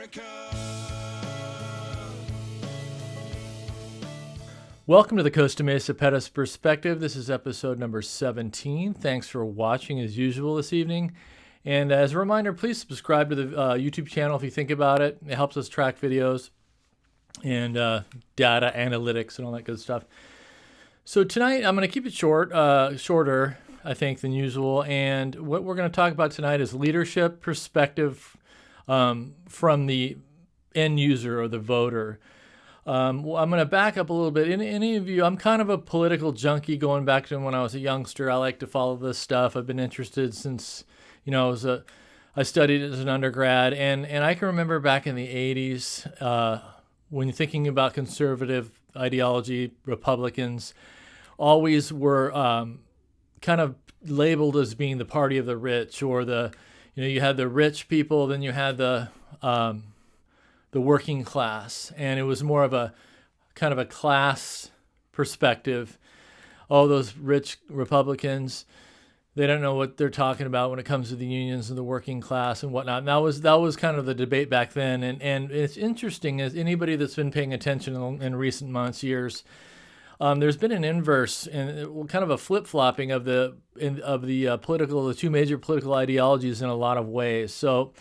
America. Welcome to the Costa Mesa Pettis Perspective. This is episode number 17. Thanks for watching as usual this evening. And as a reminder, please subscribe to the YouTube channel if you think about it. It helps us track videos and data analytics and all that good stuff. So tonight I'm going to keep it shorter, I think, than usual. And what we're going to talk about tonight is leadership perspective from the end user or the voter. I'm going to back up a little bit. Any of you, I'm kind of a political junkie going back to when I was a youngster. I like to follow this stuff. I've been interested since, I studied as an undergrad. And I can remember back in the 80s, when you're thinking about conservative ideology, Republicans always were kind of labeled as being the party of the rich, or you had the rich people, then you had the working class, and it was more of a kind of a class perspective. All those rich Republicans, they don't know what they're talking about when it comes to the unions and the working class and whatnot. And that was kind of the debate back then. And it's interesting, as anybody that's been paying attention in recent months, years, there's been an inverse and kind of a flip-flopping of the two major political ideologies in a lot of ways. So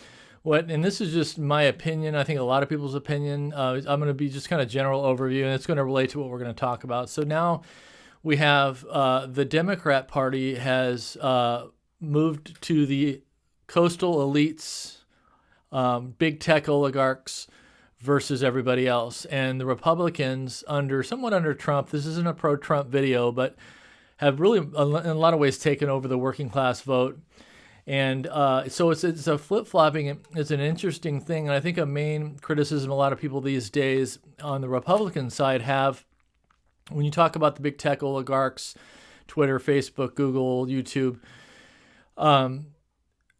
and this is just my opinion, I think a lot of people's opinion. I'm going to be just kind of general overview, and it's going to relate to what we're going to talk about. So now we have the Democrat Party has moved to the coastal elites, big tech oligarchs versus everybody else. And the Republicans, somewhat under Trump, this isn't a pro-Trump video, but have really, in a lot of ways, taken over the working class vote. And so it's a flip-flopping. It's an interesting thing. And I think a main criticism a lot of people these days on the Republican side have, when you talk about the big tech oligarchs, Twitter, Facebook, Google, YouTube,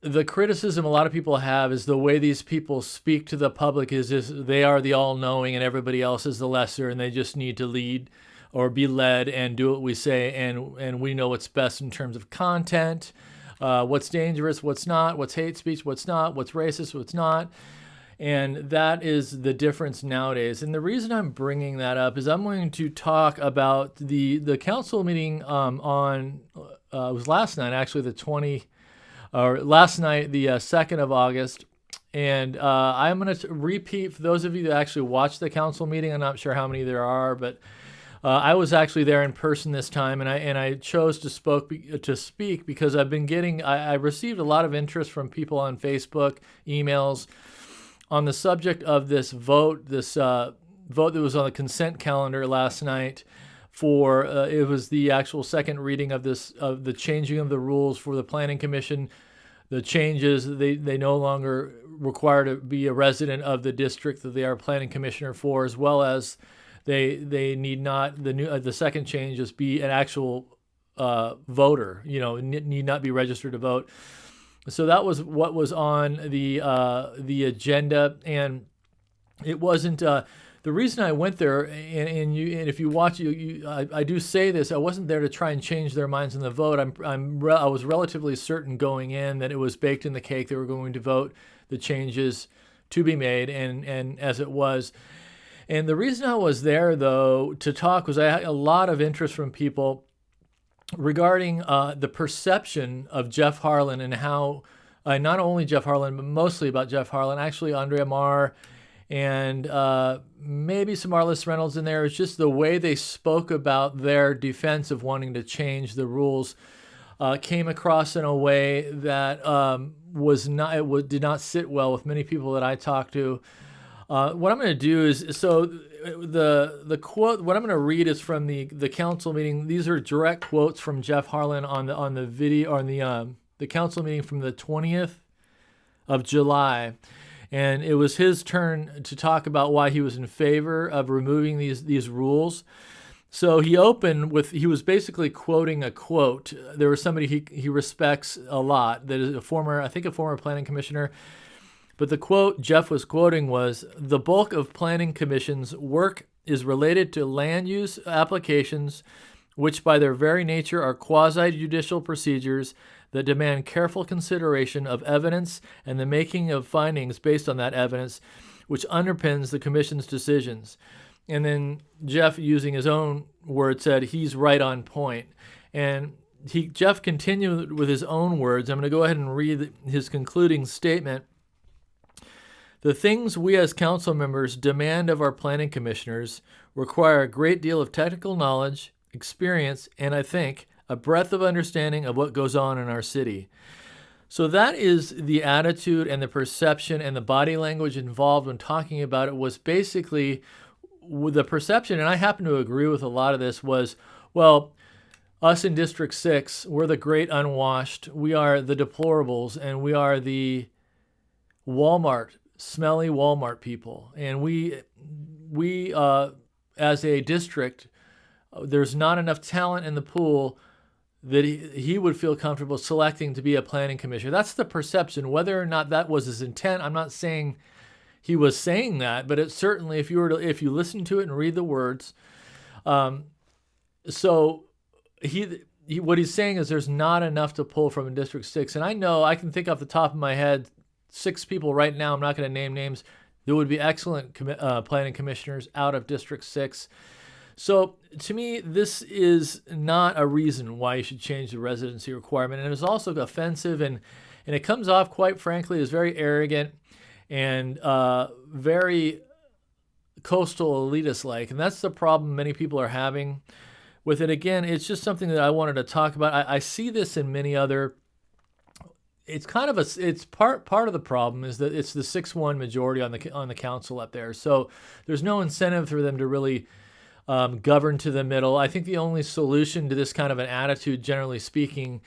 the criticism a lot of people have is the way these people speak to the public is they are the all-knowing and everybody else is the lesser, and they just need to lead or be led and do what we say, and we know what's best in terms of content. What's dangerous, what's not, what's hate speech, what's not, what's racist, what's not. And that is the difference nowadays. And the reason I'm bringing that up is I'm going to talk about the council meeting it was last night, actually, last night, the 2nd of August. And I'm going to repeat, for those of you that actually watched the council meeting, I'm not sure how many there are, but I was actually there in person this time, and I chose to speak because I received a lot of interest from people on Facebook, emails, on the subject of this vote that was on the consent calendar last night. It was the actual second reading of the changing of the rules for the Planning Commission. The changes, they no longer require to be a resident of the district that they are planning commissioner for, as well as they need not, the second change is be an actual voter, need not be registered to vote. So that was what was on the agenda, and it wasn't the reason I went there. And if you watch, I do say this, I wasn't there to try and change their minds on the vote. I was relatively certain going in that it was baked in the cake. They were going to vote the changes to be made, and as it was. And the reason I was there, though, to talk was I had a lot of interest from people regarding the perception of Jeff Harlan and how, not only Jeff Harlan, but mostly about Jeff Harlan, actually Andrea Marr and maybe some Arliss Reynolds in there. It's just the way they spoke about their defense of wanting to change the rules came across in a way that did not sit well with many people that I talked to. What I'm going to do is, so the quote, what I'm going to read is from the council meeting. These are direct quotes from Jeff Harlan on the video, on the council meeting from the 20th of July. And it was his turn to talk about why he was in favor of removing these rules. So he opened with, he was basically quoting a quote. There was somebody he respects a lot, that is a former planning commissioner. But the quote Jeff was quoting was, "The bulk of planning commission's work is related to land use applications which by their very nature are quasi-judicial procedures that demand careful consideration of evidence and the making of findings based on that evidence, which underpins the commission's decisions. And then Jeff, using his own words, said he's right on point. And Jeff continued with his own words. I'm going to go ahead and read his concluding statement. The things we as council members demand of our planning commissioners require a great deal of technical knowledge, experience, and I think a breadth of understanding of what goes on in our city. So that is the attitude and the perception and the body language involved when talking about it. Was basically the perception, and I happen to agree with a lot of this, was, well, us in District 6, we're the great unwashed, we are the deplorables, and we are the smelly Walmart people. And we as a district, there's not enough talent in the pool that he would feel comfortable selecting to be a planning commissioner. That's the perception. Whether or not that was his intent, I'm not saying he was saying that, but it's certainly, if you listen to it and read the words, so what he's saying is there's not enough to pull from in District 6. And I know I can think off the top of my head 6 people right now, I'm not going to name names, there would be excellent planning commissioners out of District 6. So to me, this is not a reason why you should change the residency requirement. And it is also offensive, and it comes off, quite frankly, as very arrogant and very coastal elitist-like. And that's the problem many people are having with it. Again, it's just something that I wanted to talk about. I see this in many other. It's kind of it's part of the problem is that it's the 6-1 majority on the council up there. So there's no incentive for them to really govern to the middle. I think the only solution to this kind of an attitude, generally speaking,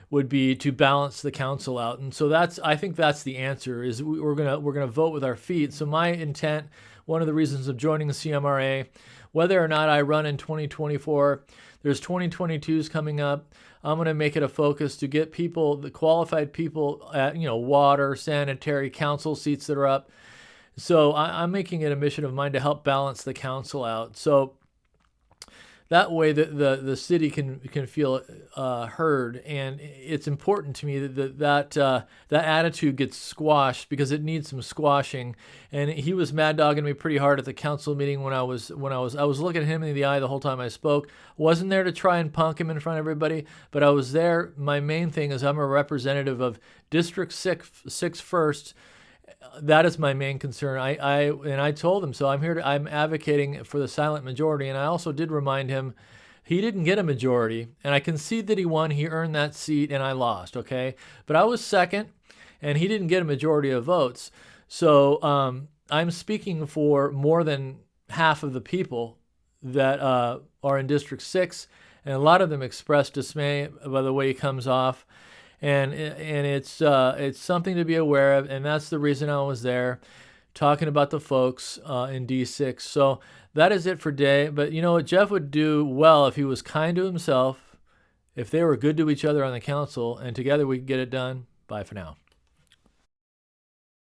would be to balance the council out. And so I think that's the answer, is we're gonna vote with our feet. So my intent, one of the reasons of joining the CMRA, whether or not I run in 2024, there's 2022s coming up. I'm going to make it a focus to get people, the qualified people at, water, sanitary, council seats that are up. So I'm making it a mission of mine to help balance the council out. So that way the city can feel heard. And it's important to me that attitude gets squashed, because it needs some squashing. And he was mad dogging me pretty hard at the council meeting when I was looking at him in the eye the whole time I spoke. Wasn't there to try and punk him in front of everybody, but I was there. My main thing is I'm a representative of District 6 first. That is my main concern. I told him so. I'm advocating for the silent majority, and I also did remind him he didn't get a majority, and I concede that he won. He earned that seat, and I lost. Okay, but I was second, and he didn't get a majority of votes. So I'm speaking for more than half of the people that are in District 6, and a lot of them expressed dismay by the way he comes off. And it's something to be aware of, and that's the reason I was there, talking about the folks in D6. So that is it for today. But you know what, Jeff would do well if he was kind to himself, if they were good to each other on the council, and together we could get it done. Bye for now.